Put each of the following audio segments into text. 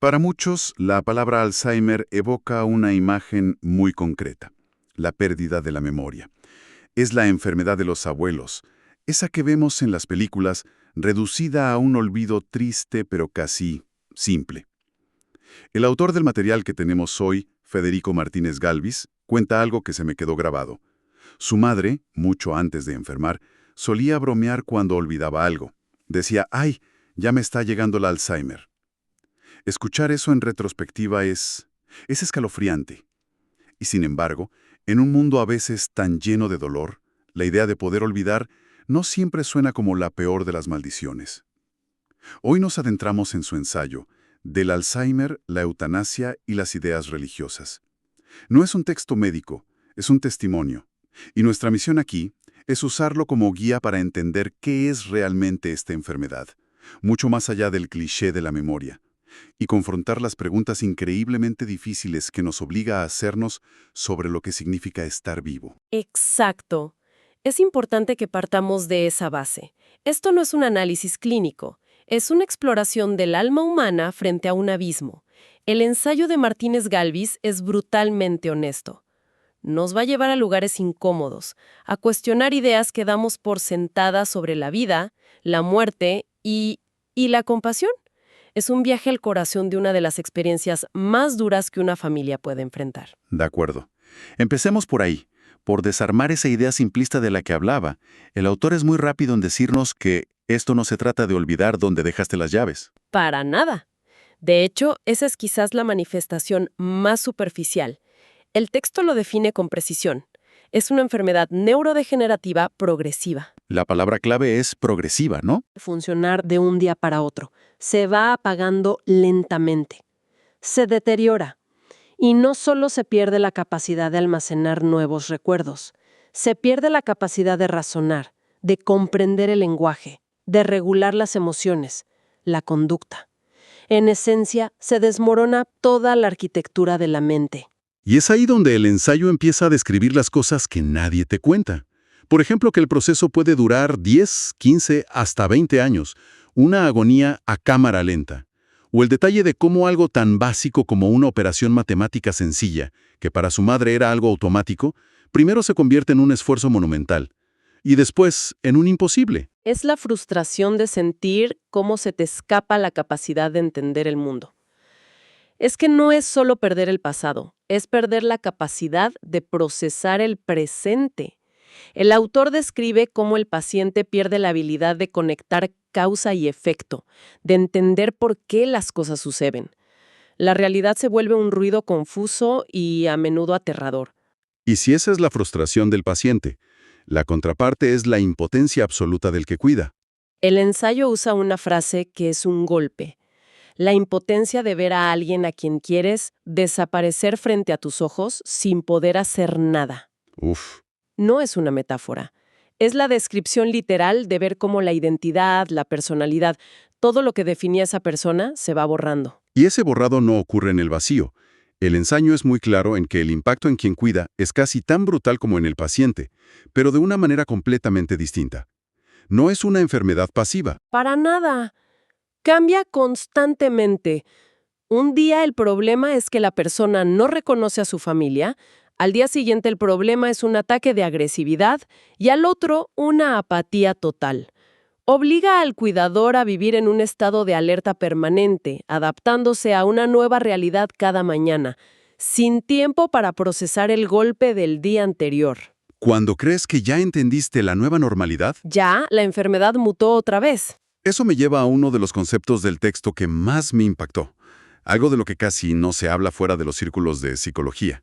Para muchos, la palabra Alzheimer evoca una imagen muy concreta, la pérdida de la memoria. Es la enfermedad de los abuelos, esa que vemos en las películas, reducida a un olvido triste pero casi simple. El autor del material que tenemos hoy, Federico Martínez Galvis, cuenta algo que se me quedó grabado. Su madre, mucho antes de enfermar, solía bromear cuando olvidaba algo. Decía, ¡ay, ya me está llegando el Alzheimer! Escuchar eso en retrospectiva es escalofriante. Y sin embargo, en un mundo a veces tan lleno de dolor, la idea de poder olvidar no siempre suena como la peor de las maldiciones. Hoy nos adentramos en su ensayo, del Alzheimer, la eutanasia y las ideas religiosas. No es un texto médico, es un testimonio. Y nuestra misión aquí es usarlo como guía para entender qué es realmente esta enfermedad, mucho más allá del cliché de la memoria, y confrontar las preguntas increíblemente difíciles que nos obliga a hacernos sobre lo que significa estar vivo. Exacto. Es importante que partamos de esa base. Esto no es un análisis clínico, es una exploración del alma humana frente a un abismo. El ensayo de Martínez Galvis es brutalmente honesto. Nos va a llevar a lugares incómodos, a cuestionar ideas que damos por sentadas sobre la vida, la muerte y la compasión. Es un viaje al corazón de una de las experiencias más duras que una familia puede enfrentar. De acuerdo. Empecemos por ahí, por desarmar esa idea simplista de la que hablaba. El autor es muy rápido en decirnos que esto no se trata de olvidar dónde dejaste las llaves. Para nada. De hecho, esa es quizás la manifestación más superficial. El texto lo define con precisión. Es una enfermedad neurodegenerativa progresiva. La palabra clave es progresiva, ¿no? Funcionar de un día para otro. Se va apagando lentamente. Se deteriora. Y no solo se pierde la capacidad de almacenar nuevos recuerdos, se pierde la capacidad de razonar, de comprender el lenguaje, de regular las emociones, la conducta. En esencia, se desmorona toda la arquitectura de la mente. Y es ahí donde el ensayo empieza a describir las cosas que nadie te cuenta. Por ejemplo, que el proceso puede durar 10, 15, hasta 20 años, una agonía a cámara lenta. O el detalle de cómo algo tan básico como una operación matemática sencilla, que para su madre era algo automático, primero se convierte en un esfuerzo monumental, y después en un imposible. Es la frustración de sentir cómo se te escapa la capacidad de entender el mundo. Es que no es solo perder el pasado, es perder la capacidad de procesar el presente. El autor describe cómo el paciente pierde la habilidad de conectar causa y efecto, de entender por qué las cosas suceden. La realidad se vuelve un ruido confuso y a menudo aterrador. Y si esa es la frustración del paciente, la contraparte es la impotencia absoluta del que cuida. El ensayo usa una frase que es un golpe. La impotencia de ver a alguien a quien quieres desaparecer frente a tus ojos sin poder hacer nada. Uf. No es una metáfora. Es la descripción literal de ver cómo la identidad, la personalidad, todo lo que definía a esa persona se va borrando. Y ese borrado no ocurre en el vacío. El ensayo es muy claro en que el impacto en quien cuida es casi tan brutal como en el paciente, pero de una manera completamente distinta. No es una enfermedad pasiva. Para nada. Cambia constantemente. Un día el problema es que la persona no reconoce a su familia, al día siguiente el problema es un ataque de agresividad y al otro una apatía total. Obliga al cuidador a vivir en un estado de alerta permanente, adaptándose a una nueva realidad cada mañana, sin tiempo para procesar el golpe del día anterior. Cuando crees que ya entendiste la nueva normalidad, Ya, la enfermedad mutó otra vez. eso me lleva a uno de los conceptos del texto que más me impactó, algo de lo que casi no se habla fuera de los círculos de psicología.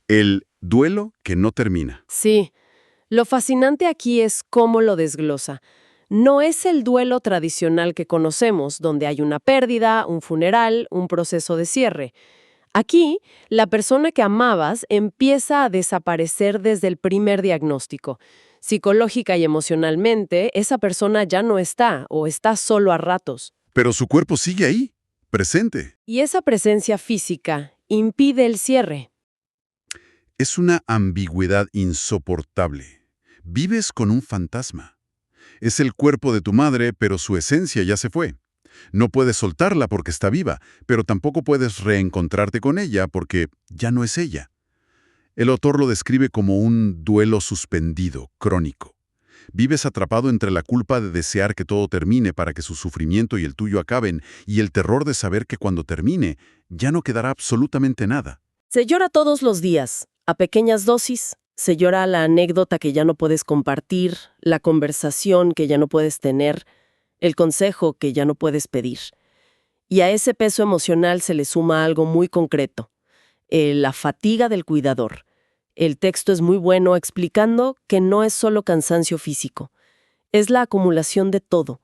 El duelo que no termina. Sí, lo fascinante aquí es cómo lo desglosa. No es el duelo tradicional que conocemos, donde hay una pérdida, un funeral, un proceso de cierre. Aquí, la persona que amabas empieza a desaparecer desde el primer diagnóstico. Psicológica y emocionalmente, esa persona ya no está o está solo a ratos. Pero su cuerpo sigue ahí, presente. Y esa presencia física impide el cierre. Es una ambigüedad insoportable. Vives con un fantasma. Es el cuerpo de tu madre, pero su esencia ya se fue. No puedes soltarla porque está viva, pero tampoco puedes reencontrarte con ella porque ya no es ella. El autor lo describe como un duelo suspendido, crónico. Vives atrapado entre la culpa de desear que todo termine para que su sufrimiento y el tuyo acaben, y el terror de saber que cuando termine, ya no quedará absolutamente nada. Se llora todos los días, a pequeñas dosis. Se llora la anécdota que ya no puedes compartir, la conversación que ya no puedes tener, el consejo que ya no puedes pedir. Y a ese peso emocional se le suma algo muy concreto, la fatiga del cuidador. El texto es muy bueno explicando que no es solo cansancio físico, es la acumulación de todo.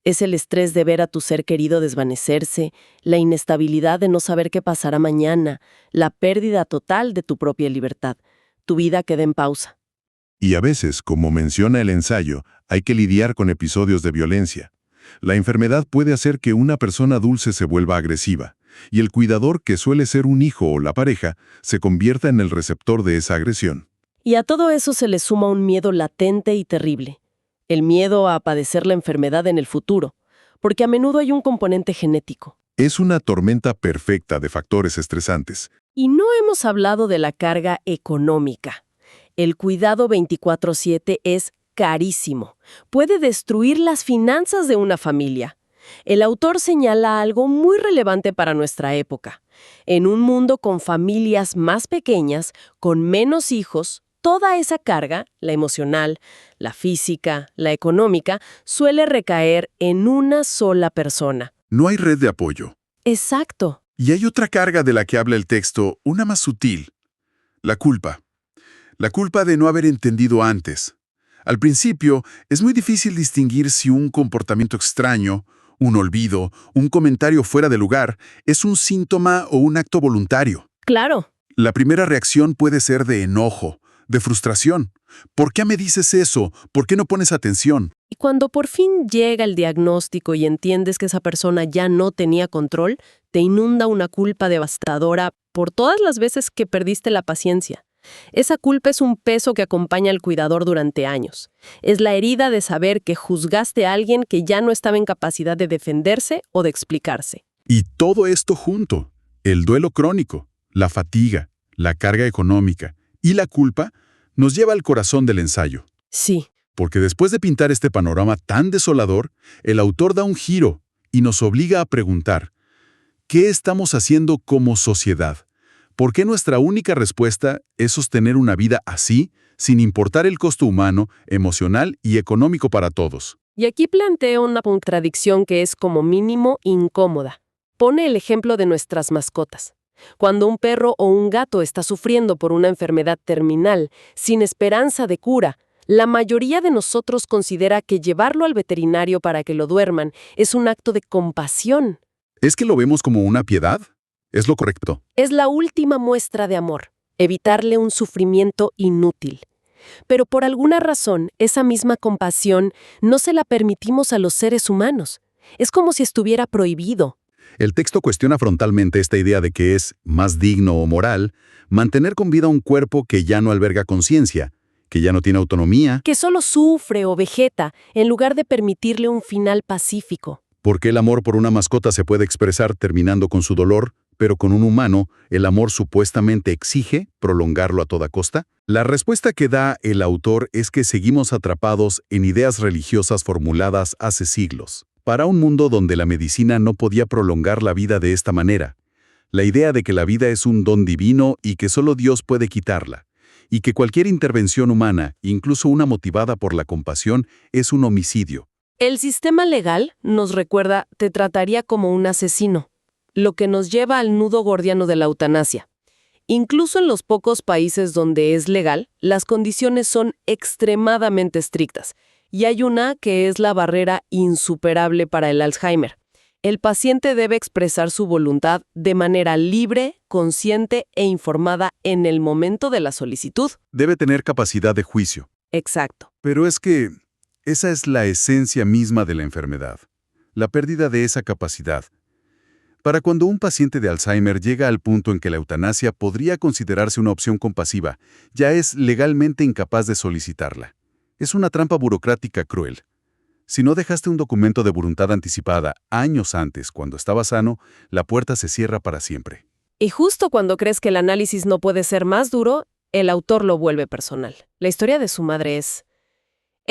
Es el estrés de ver a tu ser querido desvanecerse, la inestabilidad de no saber qué pasará mañana, la pérdida total de tu propia libertad. Tu vida queda en pausa. Y a veces, como menciona el ensayo, hay que lidiar con episodios de violencia. La enfermedad puede hacer que una persona dulce se vuelva agresiva, y el cuidador, que suele ser un hijo o la pareja, se convierta en el receptor de esa agresión. Y a todo eso se le suma un miedo latente y terrible. El miedo a padecer la enfermedad en el futuro, porque a menudo hay un componente genético. Es una tormenta perfecta de factores estresantes. Y no hemos hablado de la carga económica. El cuidado 24/7 es carísimo. Puede destruir las finanzas de una familia. El autor señala algo muy relevante para nuestra época. En un mundo con familias más pequeñas, con menos hijos, toda esa carga, la emocional, la física, la económica, suele recaer en una sola persona. No hay red de apoyo. Exacto. Y hay otra carga de la que habla el texto, una más sutil. La culpa. La culpa de no haber entendido antes. Al principio, es muy difícil distinguir si un comportamiento extraño, un olvido, un comentario fuera de lugar, es un síntoma o un acto voluntario. Claro. La primera reacción puede ser de enojo, de frustración. ¿Por qué me dices eso? ¿Por qué no pones atención? Y cuando por fin llega el diagnóstico y entiendes que esa persona ya no tenía control, te inunda una culpa devastadora por todas las veces que perdiste la paciencia. Esa culpa es un peso que acompaña al cuidador durante años. Es la herida de saber que juzgaste a alguien que ya no estaba en capacidad de defenderse o de explicarse. Y todo esto junto, el duelo crónico, la fatiga, la carga económica y la culpa, nos lleva al corazón del ensayo. Sí. Porque después de pintar este panorama tan desolador, el autor da un giro y nos obliga a preguntar, ¿qué estamos haciendo como sociedad? ¿Por qué nuestra única respuesta es sostener una vida así, sin importar el costo humano, emocional y económico para todos? Y aquí planteo una contradicción que es como mínimo incómoda. Pone el ejemplo de nuestras mascotas. Cuando un perro o un gato está sufriendo por una enfermedad terminal, sin esperanza de cura, la mayoría de nosotros considera que llevarlo al veterinario para que lo duerman es un acto de compasión. ¿Es que lo vemos como una piedad? Es lo correcto. Es la última muestra de amor, evitarle un sufrimiento inútil. Pero por alguna razón, esa misma compasión no se la permitimos a los seres humanos. Es como si estuviera prohibido. El texto cuestiona frontalmente esta idea de que es más digno o moral mantener con vida un cuerpo que ya no alberga conciencia, que ya no tiene autonomía. Que solo sufre o vegeta en lugar de permitirle un final pacífico. Porque el amor por una mascota se puede expresar terminando con su dolor, pero con un humano, el amor supuestamente exige prolongarlo a toda costa? La respuesta que da el autor es que seguimos atrapados en ideas religiosas formuladas hace siglos, para un mundo donde la medicina no podía prolongar la vida de esta manera. La idea de que la vida es un don divino y que solo Dios puede quitarla, y que cualquier intervención humana, incluso una motivada por la compasión, es un homicidio. El sistema legal, nos recuerda, te trataría como un asesino, lo que nos lleva al nudo gordiano de la eutanasia. Incluso en los pocos países donde es legal, las condiciones son extremadamente estrictas, y hay una que es la barrera insuperable para el Alzheimer. El paciente debe expresar su voluntad de manera libre, consciente e informada en el momento de la solicitud. Debe tener capacidad de juicio. Exacto. Pero es que esa es la esencia misma de la enfermedad, la pérdida de esa capacidad. Para cuando un paciente de Alzheimer llega al punto en que la eutanasia podría considerarse una opción compasiva, ya es legalmente incapaz de solicitarla. Es una trampa burocrática cruel. Si no dejaste un documento de voluntad anticipada años antes, cuando estabas sano, la puerta se cierra para siempre. Y justo cuando crees que el análisis no puede ser más duro, el autor lo vuelve personal. La historia de su madre es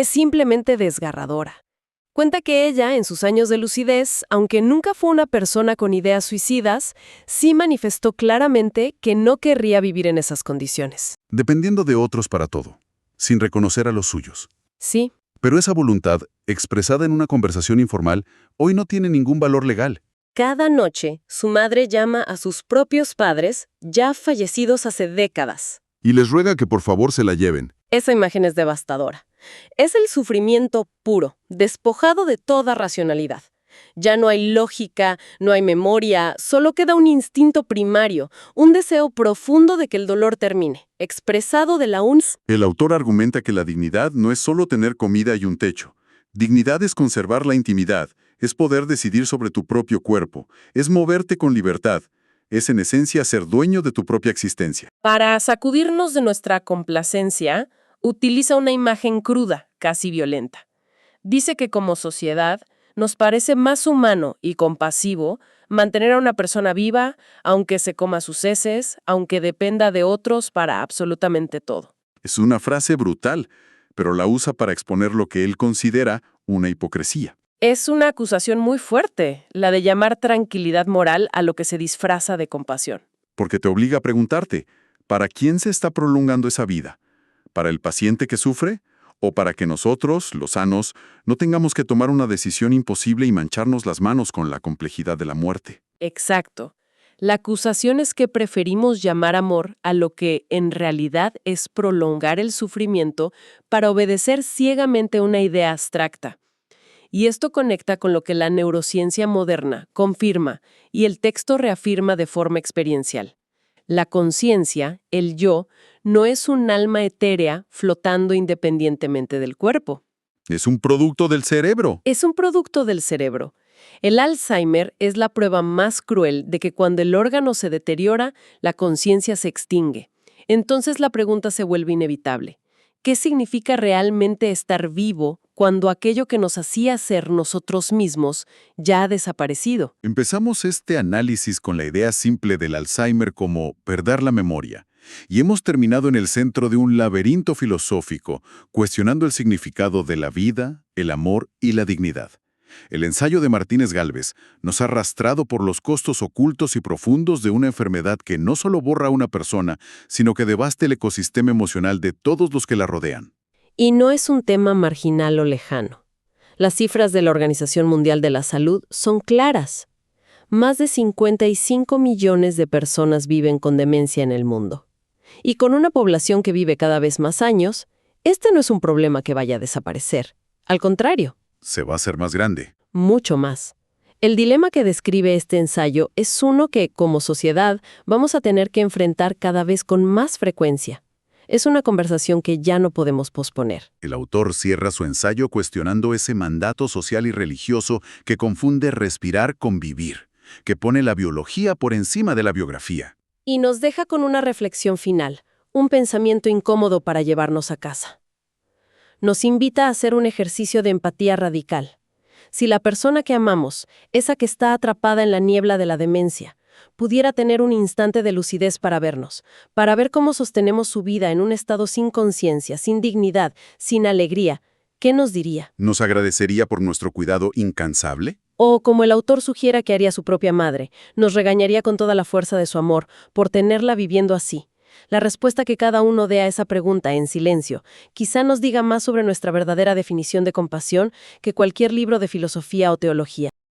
simplemente desgarradora. Cuenta que ella, en sus años de lucidez, aunque nunca fue una persona con ideas suicidas, sí manifestó claramente que no querría vivir en esas condiciones. Dependiendo de otros para todo, sin reconocer a los suyos. Sí, Pero esa voluntad, expresada en una conversación informal, hoy no tiene ningún valor legal. cada noche su madre llama a sus propios padres, ya fallecidos hace décadas. Y les ruega que por favor se la lleven. Esa imagen es devastadora. Es el sufrimiento puro, despojado de toda racionalidad. Ya no hay lógica, no hay memoria, solo queda un instinto primario, un deseo profundo de que el dolor termine, expresado de la El autor argumenta que la dignidad no es solo tener comida y un techo. Dignidad es conservar la intimidad, es poder decidir sobre tu propio cuerpo, es moverte con libertad, es en esencia ser dueño de tu propia existencia. Para sacudirnos de nuestra complacencia, utiliza una imagen cruda, casi violenta. Dice que como sociedad nos parece más humano y compasivo mantener a una persona viva, aunque se coma sus heces, aunque dependa de otros para absolutamente todo. Es una frase brutal, pero la usa para exponer lo que él considera una hipocresía. Es una acusación muy fuerte, la de llamar tranquilidad moral a lo que se disfraza de compasión. Porque te obliga a preguntarte, ¿para quién se está prolongando esa vida? ¿Para el paciente que sufre? ¿O para que nosotros, los sanos, no tengamos que tomar una decisión imposible y mancharnos las manos con la complejidad de la muerte? Exacto. La acusación es que preferimos llamar amor a lo que en realidad es prolongar el sufrimiento para obedecer ciegamente una idea abstracta. Y esto conecta con lo que la neurociencia moderna confirma y el texto reafirma de forma experiencial. La conciencia, el yo, no es un alma etérea flotando independientemente del cuerpo. Es un producto del cerebro. Es un producto del cerebro. El Alzheimer es la prueba más cruel de que cuando el órgano se deteriora, la conciencia se extingue. Entonces la pregunta se vuelve inevitable. ¿Qué significa realmente estar vivo cuando aquello que nos hacía ser nosotros mismos ya ha desaparecido? Empezamos este análisis con la idea simple del Alzheimer como perder la memoria, y hemos terminado en el centro de un laberinto filosófico, cuestionando el significado de la vida, el amor y la dignidad. El ensayo de Martínez Gálvez nos ha arrastrado por los costos ocultos y profundos de una enfermedad que no solo borra a una persona, sino que devasta el ecosistema emocional de todos los que la rodean. Y no es un tema marginal o lejano. Las cifras de la Organización Mundial de la Salud son claras. Más de 55 millones de personas viven con demencia en el mundo. Y con una población que vive cada vez más años, este no es un problema que vaya a desaparecer. Al contrario, Se va a hacer más grande. mucho más. El dilema que describe este ensayo es uno que, como sociedad, vamos a tener que enfrentar cada vez con más frecuencia. Es una conversación que ya no podemos posponer. El autor cierra su ensayo cuestionando ese mandato social y religioso que confunde respirar con vivir, que pone la biología por encima de la biografía. Y nos deja con una reflexión final, un pensamiento incómodo para llevarnos a casa. Nos invita a hacer un ejercicio de empatía radical. Si la persona que amamos, esa que está atrapada en la niebla de la demencia, pudiera tener un instante de lucidez para vernos, para ver cómo sostenemos su vida en un estado sin conciencia, sin dignidad, sin alegría, ¿qué nos diría? ¿Nos agradecería por nuestro cuidado incansable? O, como el autor sugiera que haría su propia madre, nos regañaría con toda la fuerza de su amor por tenerla viviendo así. La respuesta que cada uno dé a esa pregunta en silencio quizá nos diga más sobre nuestra verdadera definición de compasión que cualquier libro de filosofía o teología.